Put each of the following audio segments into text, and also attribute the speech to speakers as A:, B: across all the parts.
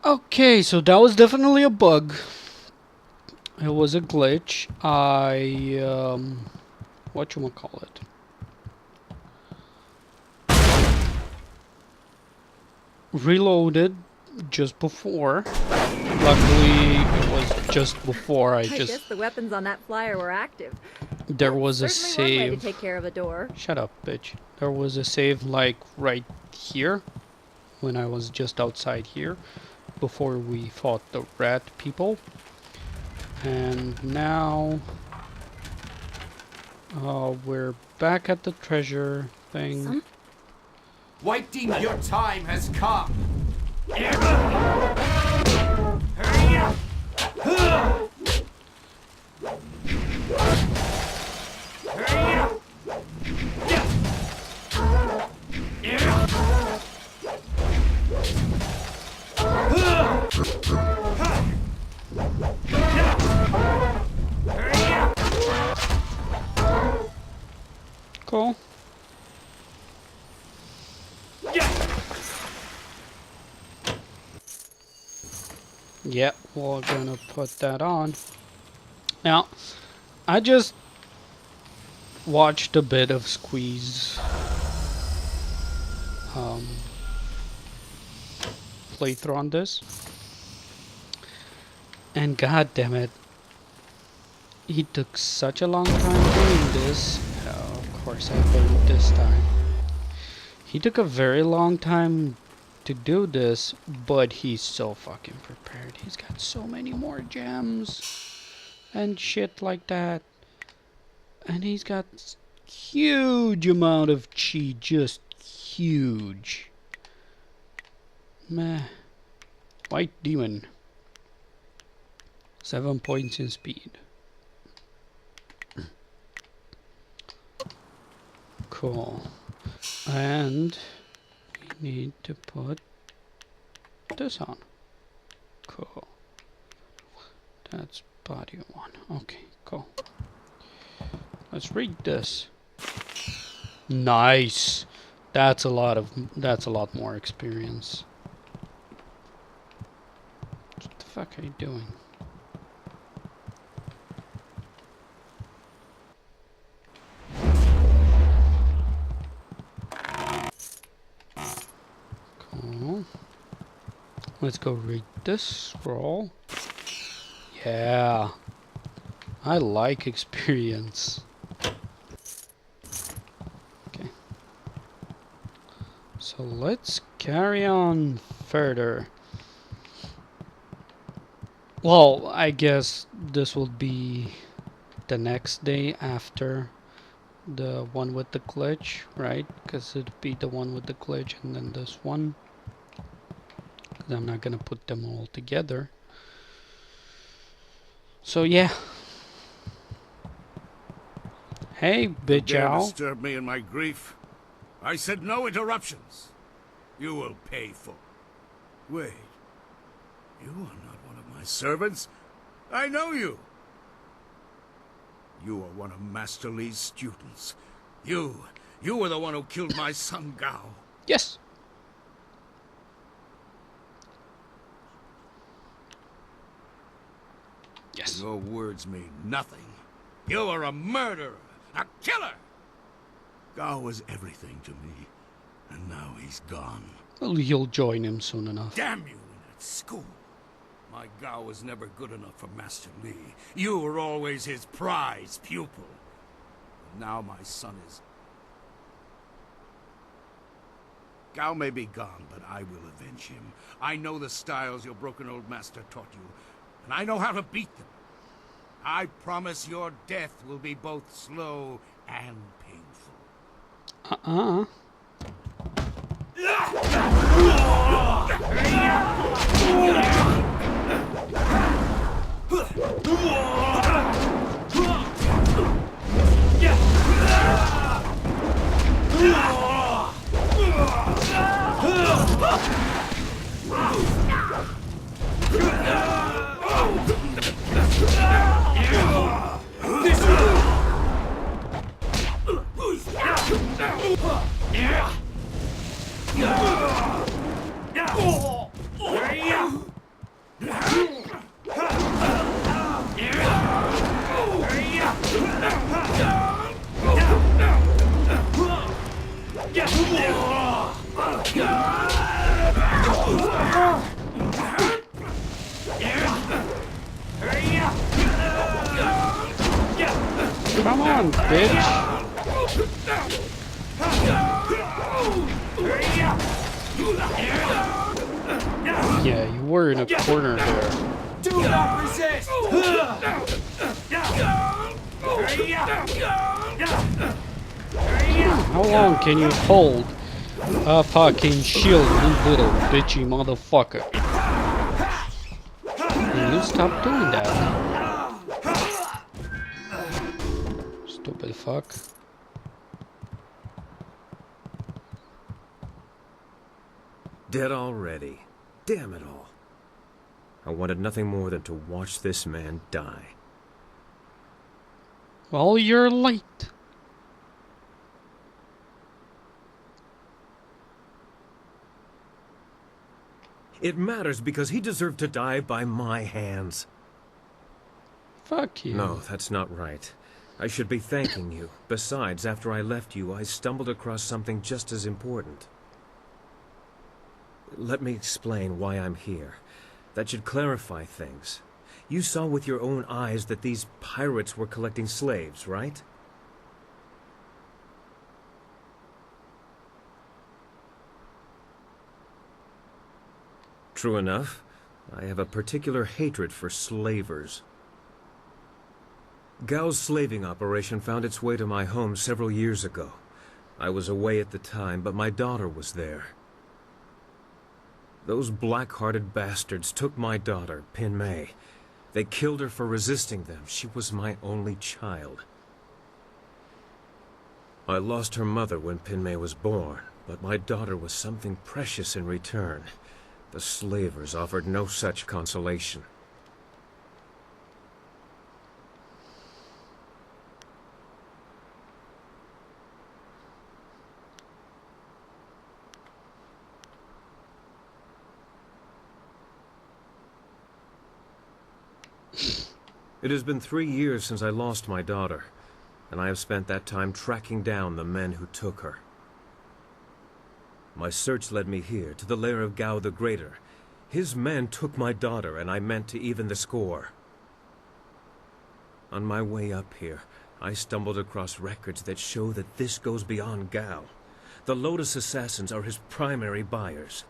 A: Okay, so that was definitely a bug. It was a glitch. Whatchamacallit? Reloaded just before. Luckily, it was just before
B: I guess the weapons on that flyer were active.
A: There
B: That's
A: was a
B: certainly one way to
A: save.
B: take care of a door.
A: Shut up, bitch. There was a save like right here when I was just outside here before we fought the rat people. And now we're back at the treasure thing.
C: White Demon, your time has come.
A: Cool. Yeah, we're gonna put that on. Now, I just watched a bit of Squeeze playthrough on this, and god damn it, he took such a long time doing this. Oh, of course I failed this time. He took a very long time to do this, but he's so fucking prepared. He's got so many more gems and shit like that, and he's got huge amount of chi, just huge. Meh. White Demon, 7 points in speed. Cool. And we need to put this on. Cool. That's body 1. Okay, cool. Let's read this. Nice. That's a lot more experience. What the fuck are you doing? Cool. Let's go read this scroll. Yeah. I like experience. Okay. So let's carry on further. Well, I guess this will be the next day after the one with the glitch, right? Because it'd be the one with the glitch and then this one. Because I'm not gonna put them all together. So yeah. Hey, bitch
D: Dare
A: owl.
D: disturb me in my grief. I said no interruptions. You will pay for. Wait. You are not one of my servants. I know you. You are one of Master Li's students. You were the one who killed my son Gao.
A: Yes. Yes.
D: Your words mean nothing. You are a murderer, a killer. Gao was everything to me, and now he's gone.
A: Well, you'll join him soon enough.
D: Damn you in that school. My Gao was never good enough for Master Li. You were always his prize pupil. And now my son is... Gao may be gone, but I will avenge him. I know the styles your broken old master taught you, and I know how to beat them. I promise your death will be both slow and painful.
A: down, bitch. Yeah, you were in a corner there.
C: Do not resist!
A: How long can you hold a fucking shield, you little bitchy motherfucker? Can you stop doing that? Stupid fuck.
E: Dead already. Damn it all. I wanted nothing more than to watch this man die.
A: Well, you're late.
E: It matters because he deserved to die by my hands.
A: Fuck you.
E: No, that's not right. I should be thanking you. Besides, after I left you, I stumbled across something just as important. Let me explain why I'm here. That should clarify things. You saw with your own eyes that these pirates were collecting slaves, right? True enough. I have a particular hatred for slavers. Gao's slaving operation found its way to my home several years ago. I was away at the time, but my daughter was there. Those black-hearted bastards took my daughter, Pin Mei. They killed her for resisting them. She was my only child. I lost her mother when Pin Mei was born, but my daughter was something precious in return. The slavers offered no such consolation. It has been 3 years since I lost my daughter, and I have spent that time tracking down the men who took her. My search led me here, to the lair of Gao the Greater. His men took my daughter, and I meant to even the score. On my way up here, I stumbled across records that show that this goes beyond Gao. The Lotus Assassins are his primary buyers.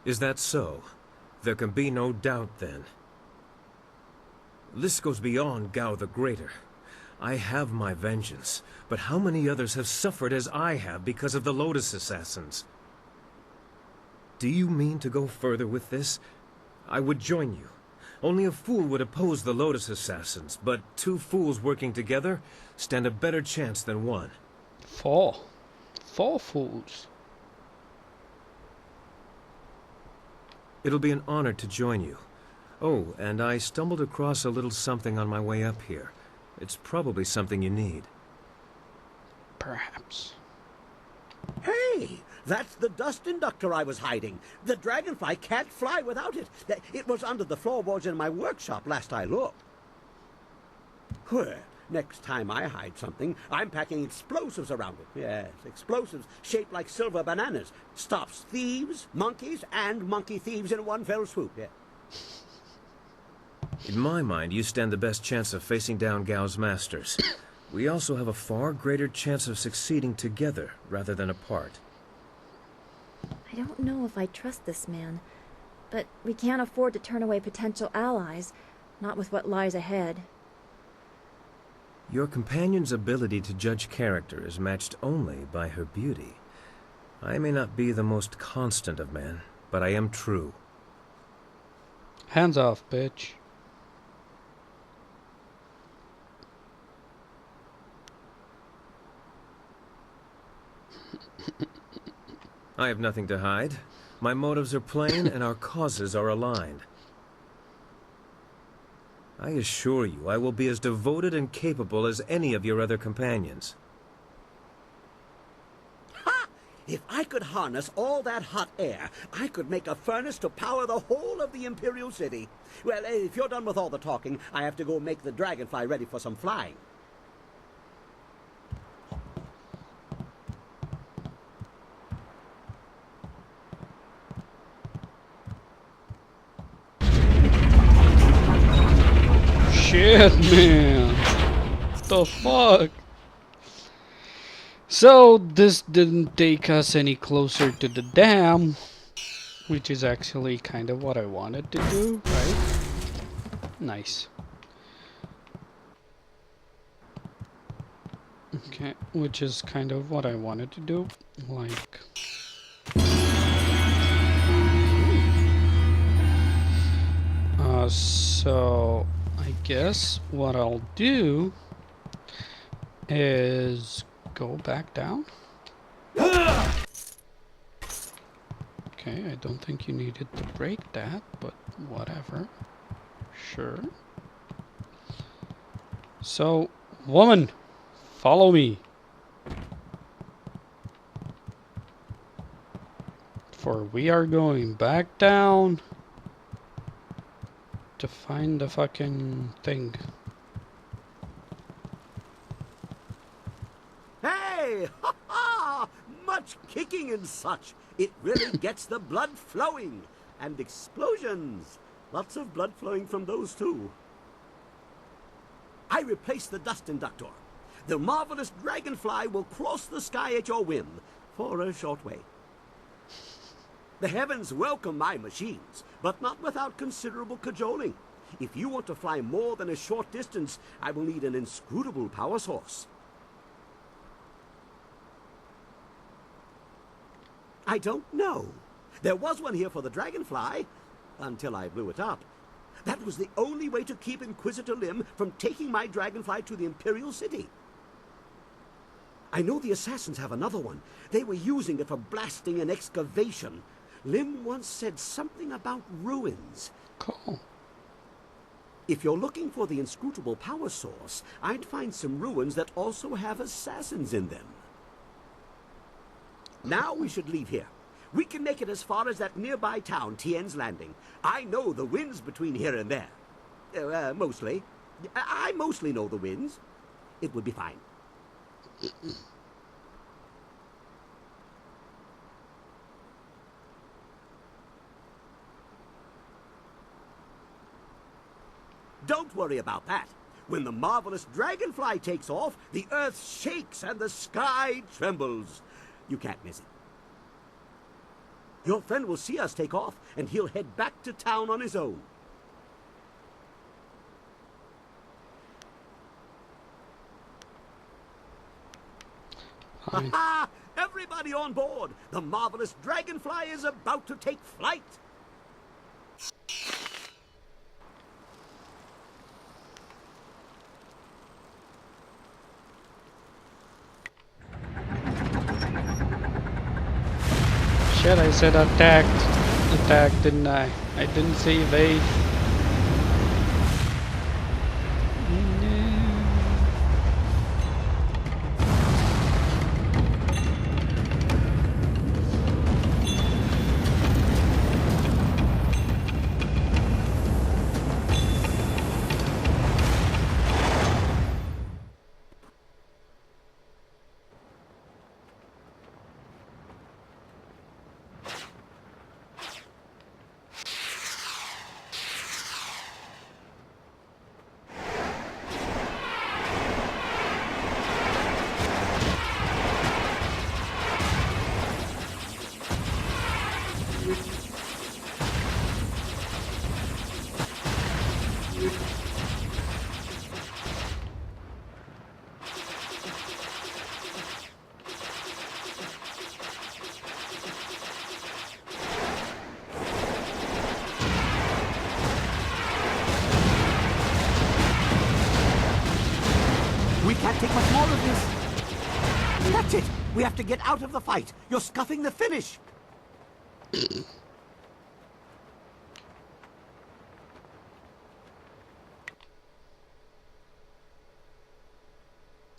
E: Is that so? There can be no doubt, then. This goes beyond Gao the Greater. I have my vengeance, but how many others have suffered as I have because of the Lotus Assassins? Do you mean to go further with this? I would join you. Only a fool would oppose the Lotus Assassins, but 2 fools working together stand a better chance than one.
A: 4 fools.
E: It'll be an honor to join you. Oh, and I stumbled across a little something on my way up here. It's probably something you need.
A: Perhaps.
F: Hey, that's the dust inductor I was hiding. The dragonfly can't fly without it. It was under the floorboards in my workshop last I looked. Next time I hide something, I'm packing explosives around it. Yes, explosives shaped like silver bananas. Stops thieves, monkeys, and monkey thieves in one fell swoop. Yeah.
E: In my mind, you stand the best chance of facing down Gao's masters. We also have a far greater chance of succeeding together rather than apart.
B: I don't know if I trust this man, but we can't afford to turn away potential allies, not with what lies ahead.
E: Your companion's ability to judge character is matched only by her beauty. I may not be the most constant of men, but I am true.
A: Hands off, bitch.
E: I have nothing to hide. My motives are plain and our causes are aligned. I assure you, I will be as devoted and capable as any of your other companions.
F: Ha! If I could harness all that hot air, I could make a furnace to power the whole of the Imperial City. Well, if you're done with all the talking, I have to go make the dragonfly ready for some flying.
A: shit, man. What the fuck? So, this didn't take us any closer to the dam, which is actually kind of what I wanted to do, right? Nice. Okay, which is kind of what I wanted to do, like... so I guess what I'll do is go back down. Okay, I don't think you needed to break that, but whatever. Sure. So, woman, follow me. For we are going back down to find the fucking thing.
F: Hey! Ha ha! Much kicking and such. It really gets the blood flowing. And explosions. Lots of blood flowing from those too. I replaced the dust inductor. The marvelous dragonfly will cross the sky at your whim for a short way. The heavens welcome my machines, but not without considerable cajoling. If you want to fly more than a short distance, I will need an inscrutable power source. I don't know. There was one here for the dragonfly, until I blew it up. That was the only way to keep Inquisitor Lim from taking my dragonfly to the Imperial City. I know the assassins have another one. They were using it for blasting an excavation. Lim once said something about ruins.
A: Cool.
F: If you're looking for the inscrutable power source, I'd find some ruins that also have assassins in them. Now we should leave here. We can make it as far as that nearby town, Tien's Landing. I know the winds between here and there. Mostly. I mostly know the winds. It would be fine. Don't worry about that. When the marvelous dragonfly takes off, the earth shakes and the sky trembles. You can't miss it. Your friend will see us take off, and he'll head back to town on his own. Ha ha! Everybody on board! The marvelous dragonfly is about to take flight!
A: Shit, I said attacked. Attacked, didn't I? I didn't say evade.
F: We can't take much more of this. That's it. We have to get out of the fight. You're scuffing the finish.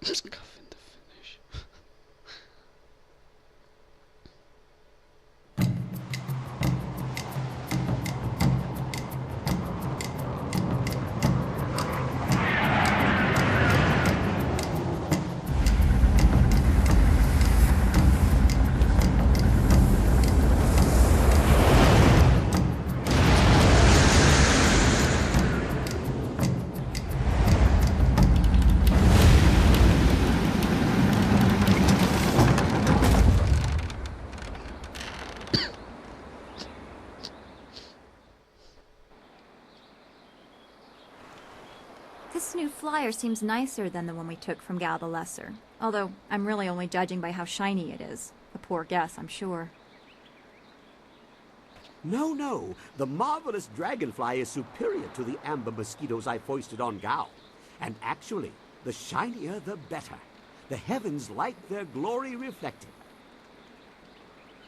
A: Scuffing the finish.
B: This new flyer seems nicer than the one we took from Gal the Lesser. Although, I'm really only judging by how shiny it is. A poor guess, I'm sure.
F: No, no. The marvelous dragonfly is superior to the amber mosquitoes I foisted on Gao. And actually, the shinier the better. The heavens like their glory reflected.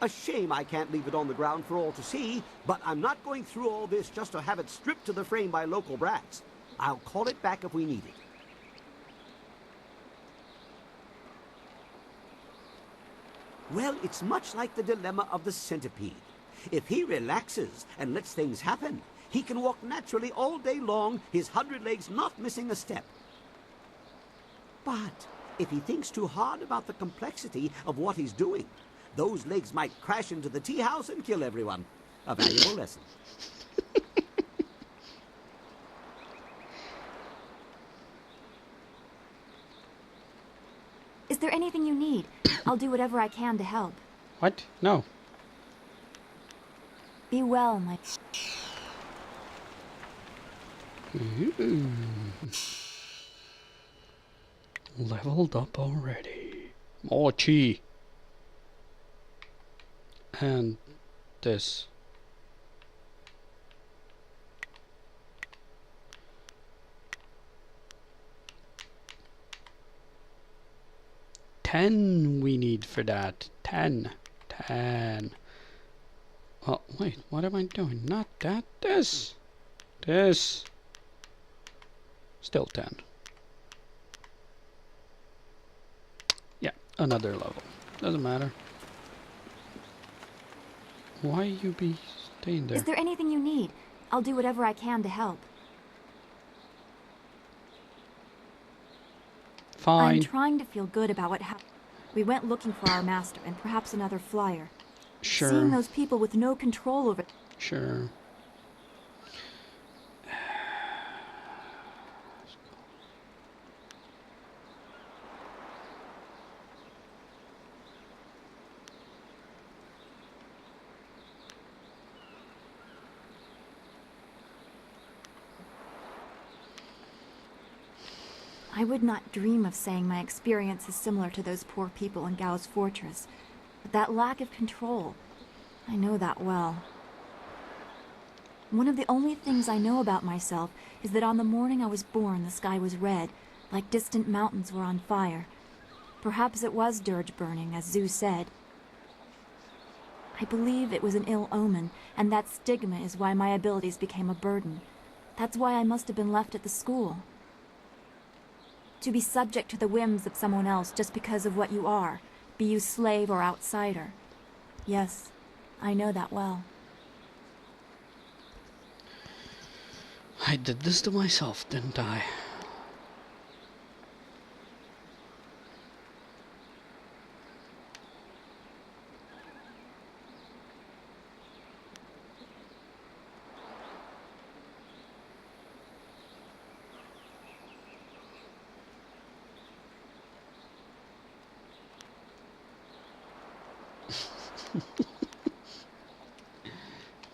F: A shame I can't leave it on the ground for all to see, but I'm not going through all this just to have it stripped to the frame by local brats. I'll call it back if we need it. Well, it's much like the dilemma of the centipede. If he relaxes and lets things happen, he can walk naturally all day long, his 100 legs not missing a step. But if he thinks too hard about the complexity of what he's doing, those legs might crash into the tea house and kill everyone. A valuable lesson.
B: Is there anything you need? I'll do whatever I can to help.
A: What? No.
B: Be well, my...
A: Leveled up already. More chi. And this. $10 we need for that. 10. Oh, wait, what am I doing? Not that. This. Still 10. Yeah, another level. Doesn't matter. Why you be staying there?
B: Is there anything you need? I'll do whatever I can to help.
A: Fine.
B: I'm trying to feel good about what happened. We went looking for our master and perhaps another flyer.
A: Sure.
B: Seeing those people with no control over...
A: Sure.
B: I would not dream of saying my experience is similar to those poor people in Gao's fortress. But that lack of control, I know that well. One of the only things I know about myself is that on the morning I was born, the sky was red, like distant mountains were on fire. Perhaps it was dirge burning, as Zhu said. I believe it was an ill omen, and that stigma is why my abilities became a burden. That's why I must have been left at the school. To be subject to the whims of someone else just because of what you are, be you slave or outsider. Yes, I know that well.
A: I did this to myself, didn't I?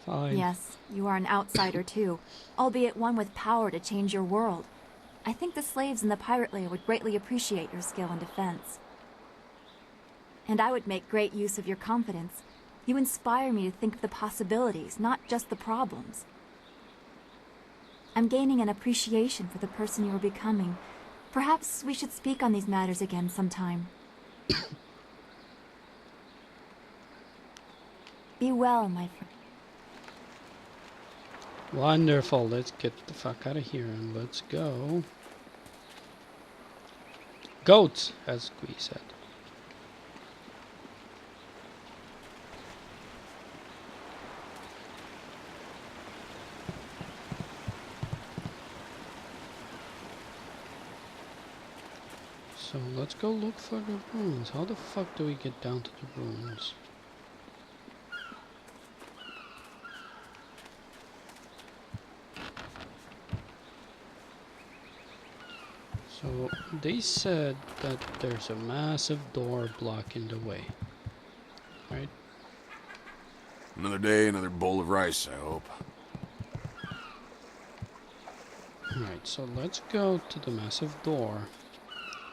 A: Fine.
B: Yes, you are an outsider too, albeit one with power to change your world. I think the slaves in the pirate lair would greatly appreciate your skill in defense. And I would make great use of your confidence. You inspire me to think of the possibilities, not just the problems. I'm gaining an appreciation for the person you are becoming. Perhaps we should speak on these matters again sometime. Be well, my friend.
A: Wonderful. Let's get the fuck out of here and let's go. Goats, as Gui said. So let's go look for the ruins. How the fuck do we get down to the ruins? So they said that there's a massive door blocking the way, right?
G: Another day, another bowl of rice, I hope.
A: Alright, so let's go to the massive door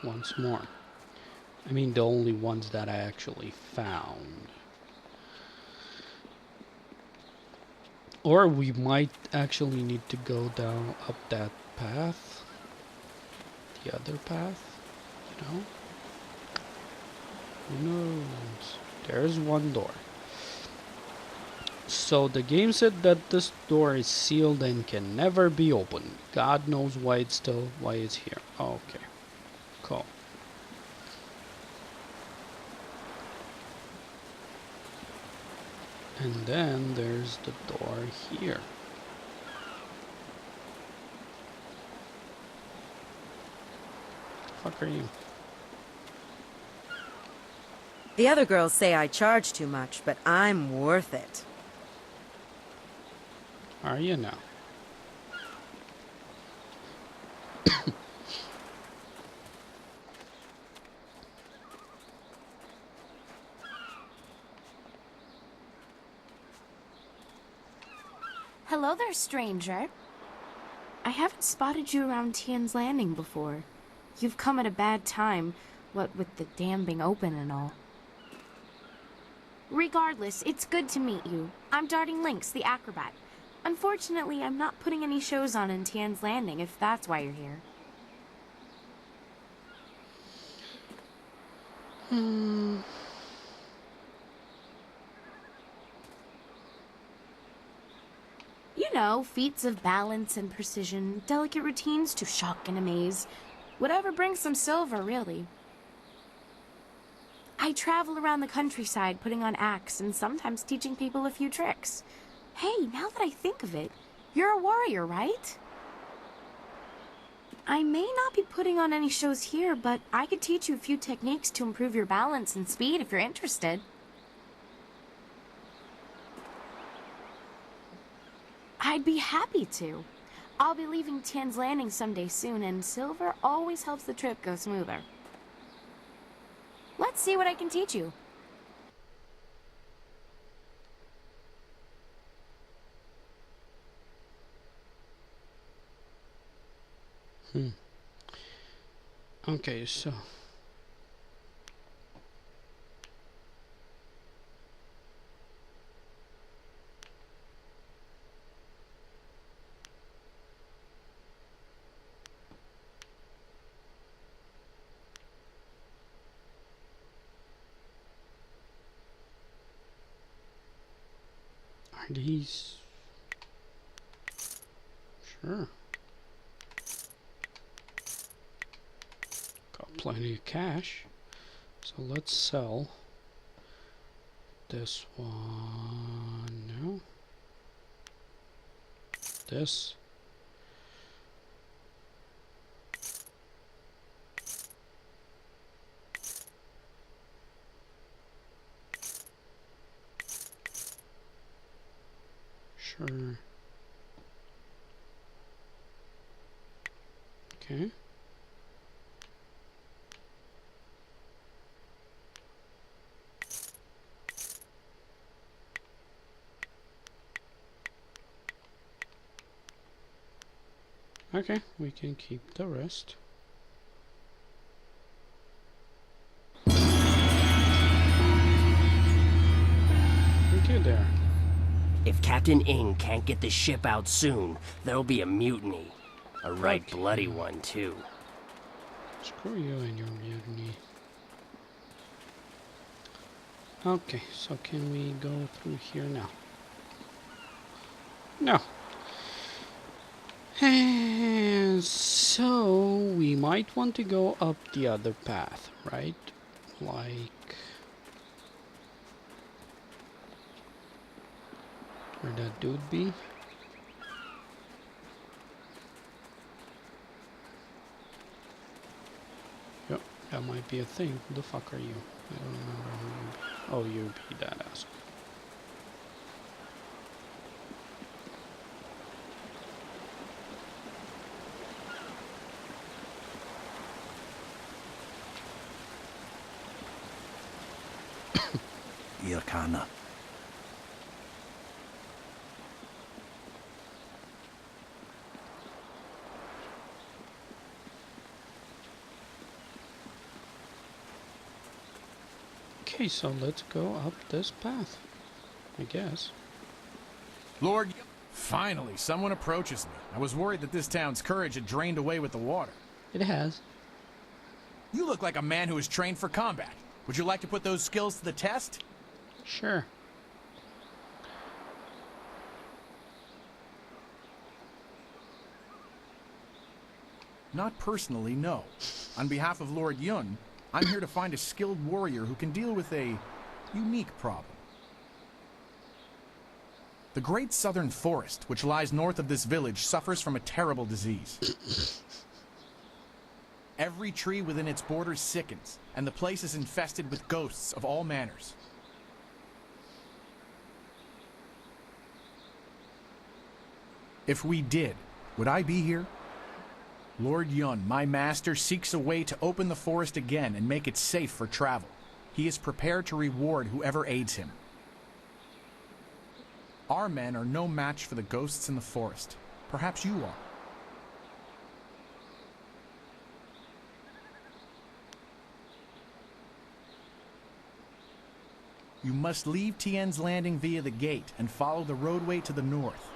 A: once more. I mean, the only ones that I actually found. Or we might actually need to go down up that path. The other path, you know? Who knows? There's one door. So the game said that this door is sealed and can never be opened. God knows why it's here. Okay. Cool. And then there's the door here. The fuck are you?
G: The other girls say I charge too much, but I'm worth it.
A: Are you now?
H: Hello there, stranger. I haven't spotted you around Tian's Landing before. You've come at a bad time, what with the dam being open and all. Regardless, it's good to meet you. I'm Darting Lynx, the acrobat. Unfortunately, I'm not putting any shows on in Tian's Landing, if that's why you're here. You know, feats of balance and precision, delicate routines to shock and amaze. Whatever brings some silver, really. I travel around the countryside putting on acts and sometimes teaching people a few tricks. Hey, now that I think of it, you're a warrior, right? I may not be putting on any shows here, but I could teach you a few techniques to improve your balance and speed if you're interested. I'd be happy to. I'll be leaving Tian's Landing someday soon, and silver always helps the trip go smoother. Let's see what I can teach you.
A: Okay, so... Are these... Sure. Got plenty of cash. So let's sell this one. No. This. Sure. Okay. Okay, we can keep the rest. Thank you there.
I: If Captain Ing can't get the ship out soon, there'll be a mutiny. A right bloody one, too.
A: Screw you and your mutiny. Okay, so can we go through here now? No. And so we might want to go up the other path, right? Like where that dude be? Yep, that might be a thing. Who the fuck are you? I don't remember who you be. Oh, you be that asshole.
J: Irkana.
A: Okay, so let's go up this path, I guess.
J: Lord, finally, someone approaches me. I was worried that this town's courage had drained away with the water.
A: It has.
J: You look like a man who is trained for combat. Would you like to put those skills to the test?
A: Sure.
J: Not personally, no. On behalf of Lord Yun, I'm here to find a skilled warrior who can deal with a unique problem. The Great Southern Forest, which lies north of this village, suffers from a terrible disease. Every tree within its borders sickens, and the place is infested with ghosts of all manners. If we did, would I be here? Lord Yun, my master, seeks a way to open the forest again and make it safe for travel. He is prepared to reward whoever aids him. Our men are no match for the ghosts in the forest. Perhaps you are. You must leave Tien's Landing via the gate and follow the roadway to the north.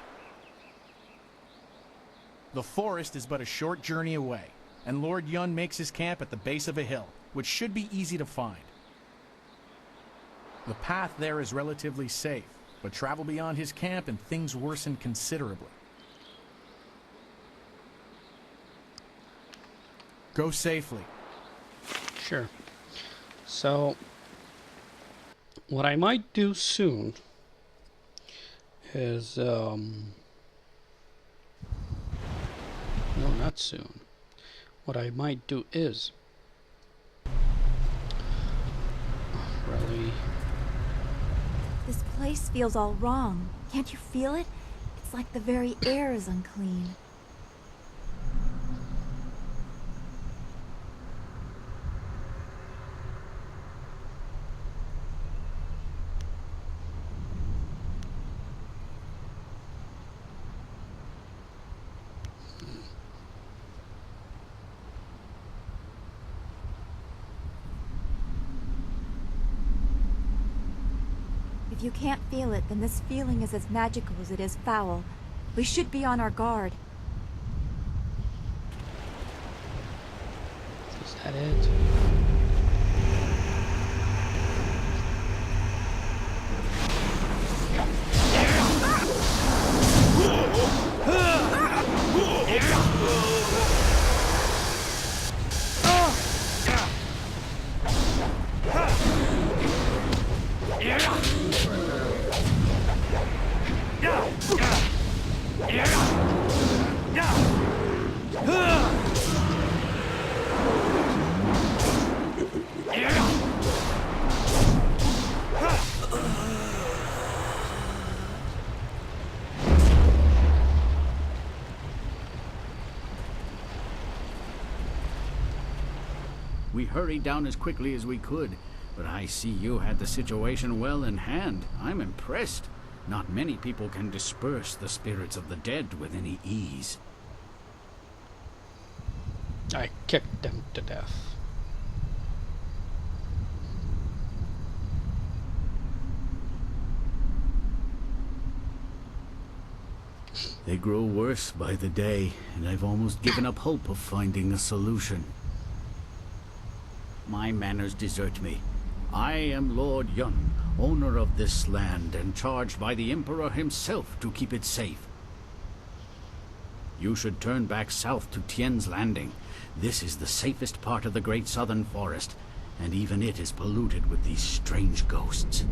J: The forest is but a short journey away, and Lord Yun makes his camp at the base of a hill, which should be easy to find. The path there is relatively safe, but travel beyond his camp and things worsen considerably. Go safely.
A: Sure. So, what I might do soon is, no, not soon. What I might do is really.
B: This place feels all wrong. Can't you feel it? It's like the very air is unclean. If you can't feel it, then this feeling is as magical as it is foul. We should be on our guard.
A: Is that it?
K: We hurried down as quickly as we could, but I see you had the situation well in hand. I'm impressed. Not many people can disperse the spirits of the dead with any ease.
A: I kicked them to death.
K: They grow worse by the day, and I've almost given up hope of finding a solution. My manners desert me. I am Lord Yun, owner of this land, and charged by the Emperor himself to keep it safe. You should turn back south to Tien's Landing. This is the safest part of the Great Southern Forest, and even it is polluted with these strange ghosts.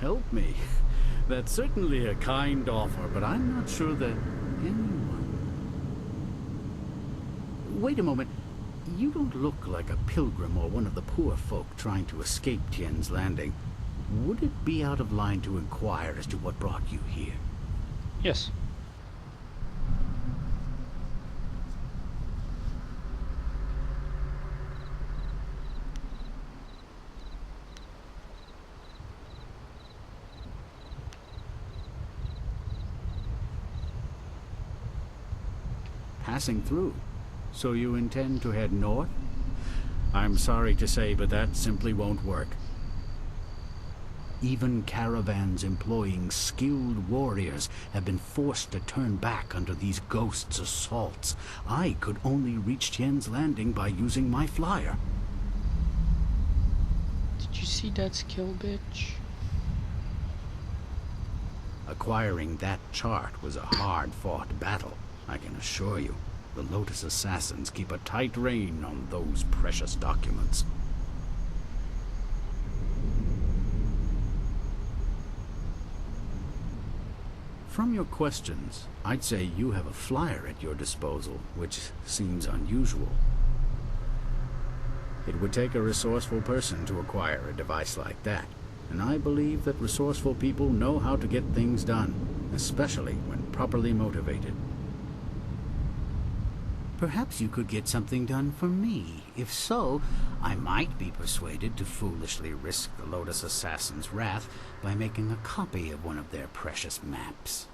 K: Help me. That's certainly a kind offer, but I'm not sure that anyone... Wait a moment. You don't look like a pilgrim or one of the poor folk trying to escape Tien's Landing. Would it be out of line to inquire as to what brought you here?
A: Yes.
K: passing through. So you intend to head north? I'm sorry to say, but that simply won't work. Even caravans employing skilled warriors have been forced to turn back under these ghosts' assaults. I could only reach Tien's Landing by using my flyer.
A: Did you see that skill, bitch?
K: Acquiring that chart was a hard-fought battle, I can assure you. The Lotus Assassins keep a tight rein on those precious documents. From your questions, I'd say you have a flyer at your disposal, which seems unusual. It would take a resourceful person to acquire a device like that, and I believe that resourceful people know how to get things done, especially when properly motivated. Perhaps you could get something done for me. If so, I might be persuaded to foolishly risk the Lotus Assassin's wrath by making a copy of one of their precious maps.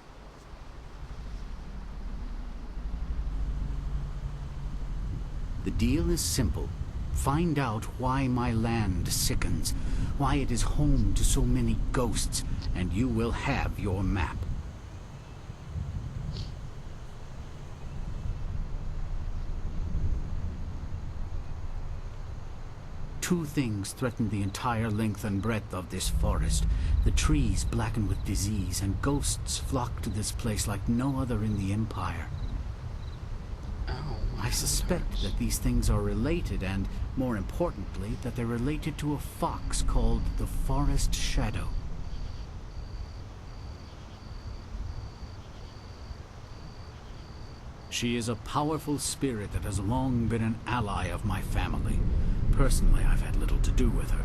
K: The deal is simple. Find out why my land sickens, why it is home to so many ghosts, and you will have your map. Two things threaten the entire length and breadth of this forest. The trees blacken with disease, and ghosts flock to this place like no other in the Empire. I suspect that these things are related, and, more importantly, that they're related to a fox called the Forest Shadow. She is a powerful spirit that has long been an ally of my family. Personally, I've had little to do with her.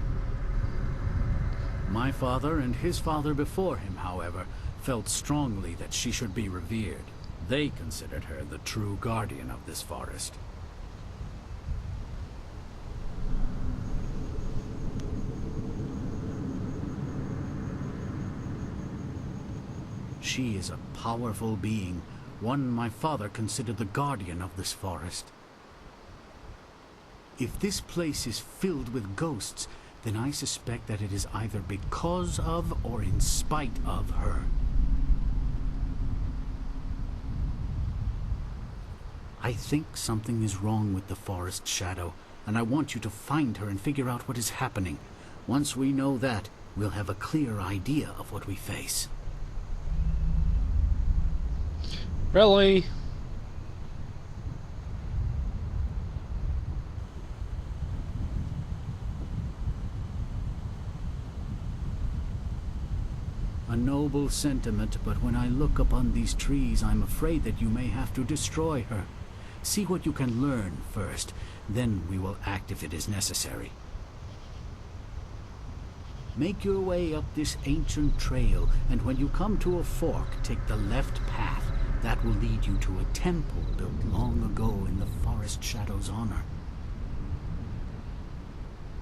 K: My father and his father before him, however, felt strongly that she should be revered. They considered her the true guardian of this forest. She is a powerful being, one my father considered the guardian of this forest. If this place is filled with ghosts, then I suspect that it is either because of or in spite of her. I think something is wrong with the Forest Shadow, and I want you to find her and figure out what is happening. Once we know that, we'll have a clear idea of what we face.
A: Really?
K: A noble sentiment, but when I look upon these trees, I'm afraid that you may have to destroy her. See what you can learn first, then we will act if it is necessary. Make your way up this ancient trail, and when you come to a fork, take the left path. That will lead you to a temple built long ago in the Forest Shadow's honor.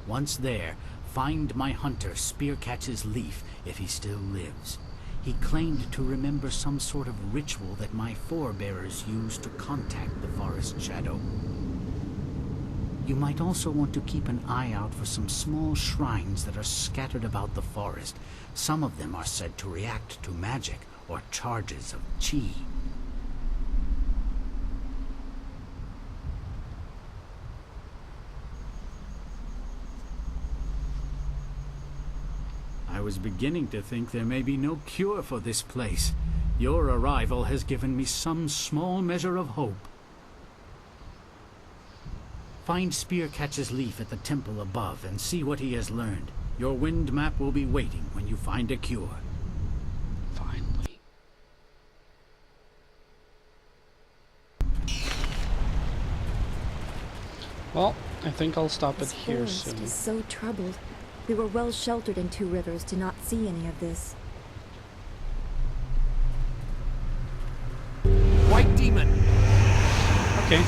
K: Once there, find my hunter Spearcatch's Leaf if he still lives. He claimed to remember some sort of ritual that my forebears used to contact the Forest Shadow. You might also want to keep an eye out for some small shrines that are scattered about the forest. Some of them are said to react to magic or charges of chi. I was beginning to think there may be no cure for this place. Your arrival has given me some small measure of hope. Find Spearcatch's Leaf at the temple above and see what he has learned. Your wind map will be waiting when you find a cure.
A: Finally. Well, I think I'll stop it
B: This
A: here
B: forest
A: soon.
B: is so troubled. We were well sheltered in Two Rivers to not see any of this.
C: White demon!
A: Okay.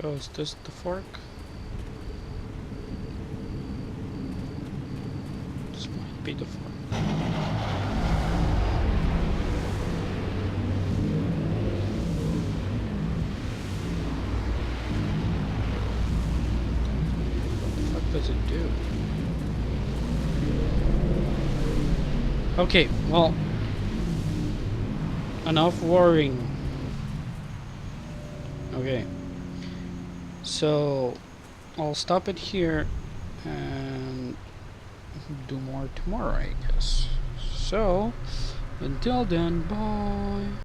A: So is this the fork? This might be the fork. What does it do? Okay, well, enough worrying. Okay, so I'll stop it here and do more tomorrow, I guess. So until then, bye.